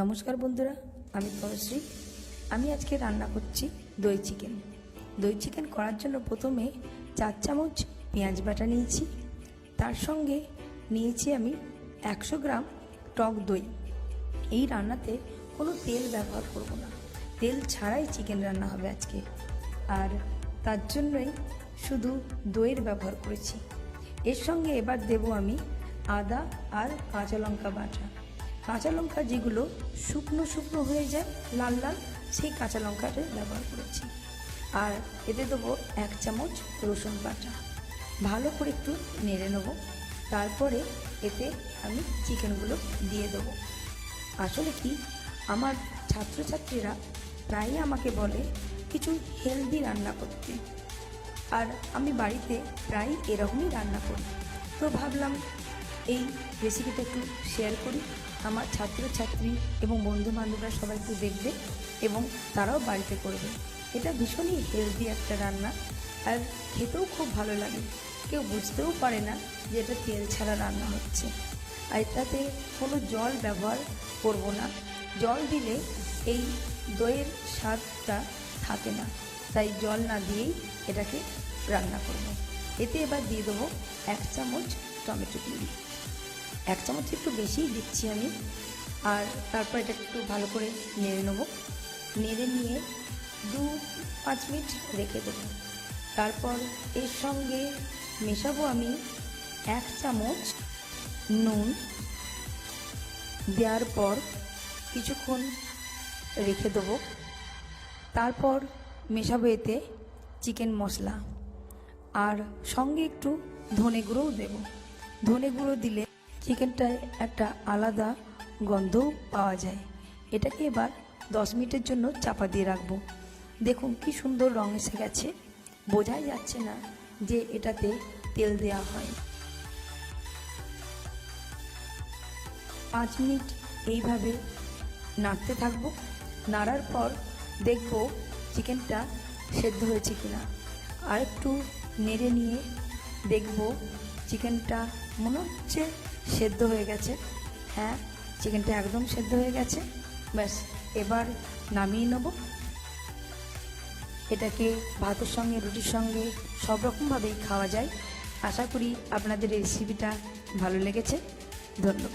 নমস্কার বন্ধুরা, আমি তনুশ্রী। আমি আজকে রান্না করছি দই চিকেন। দই চিকেন করার জন্য প্রথমে 4 চামচ পেঁয়াজ বাটা নিয়েছি। তার সঙ্গে নিয়েছি আমি 100 গ্রাম টক দই। এই রান্নাতে কোনো তেল ব্যবহার করব না, তেল ছাড়াই চিকেন রান্না হবে আজকে। আর তার জন্যই শুধু দইয়ের ব্যবহার করেছি। এর সঙ্গে এবার দেব আমি আদা আর কাঁচা লঙ্কা বাটা। কাঁচা লঙ্কা যেগুলো শুকনো শুকনো হয়ে যায়, লাল লাল, সেই কাঁচা লঙ্কাটা ব্যবহার করেছি। আর এতে দেবো 1 চামচ রসুন বাটা। ভালো করে একটু নেড়ে নেব। তারপরে এতে আমি চিকেনগুলো দিয়ে দেবো। আসলে কি, আমার ছাত্রছাত্রীরা প্রায়ই আমাকে বলে কিছু হেলদি রান্না করতে, আর আমি বাড়িতে প্রায় এরকমই রান্না করি। তো ভাবলাম এই রেসিপিটা একটু শেয়ার করি। আমার ছাত্রছাত্রী এবং বন্ধুবান্ধবরা সবাই একটু দেখবে এবং তারাও বাড়িতে করবে। এটা ভীষণই হেলদি একটা রান্না, আর খেতেও খুব ভালো লাগে। কেউ বুঝতেও পারে না যে এটা তেল ছাড়া রান্না হচ্ছে। আর এটাতে কোনো জল ব্যবহার করব না। জল দিলে এই দইয়ের স্বাদটা থাকে না, তাই জল না দিয়েই এটাকে রান্না করব। এতে এবার দিয়ে দেবো 1 চামচ টমেটো পিউরি। 1 চামচ একটু বেশিই দিচ্ছি আমি। আর তারপর এটা একটু ভালো করে নেড়ে নেবো। নেড়ে নিয়ে 2-5 মিনিট রেখে দেবো। তারপর এর সঙ্গে মেশাবো আমি 1 চামচ নুন। দেওয়ার পর কিছুক্ষণ রেখে দেবো। তারপর মেশাবো এতে চিকেন মশলা, আর সঙ্গে একটু ধনে গুঁড়োও দেবো। ধনে গুঁড়ো দিলে চিকেনটায় একটা আলাদা গন্ধও পাওয়া যায়। এটাকে এবার 10 মিনিটের জন্য চাপা দিয়ে রাখবো। দেখুন কি সুন্দর রং এসে গেছে, বোঝাই যাচ্ছে না যে এটাতে তেল দেওয়া হয়। 5 মিনিট এইভাবে নাড়তে থাকবো। নাড়ার পর দেখবো চিকেনটা সেদ্ধ হয়েছে কিনা। আর একটু নেড়ে নিয়ে দেখবো চিকেনটা মনে হচ্ছে সেদ্ধ হয়ে গেছে। হ্যাঁ, চিকেনটা একদম সেদ্ধ হয়ে গেছে। ব্যাস, এবার নামিয়ে নেব। এটাকে ভাতের সঙ্গে, রুটির সঙ্গে সব রকমভাবেই খাওয়া যায়। আশা করি আপনাদের এই রেসিপিটা ভালো লেগেছে। ধন্যবাদ।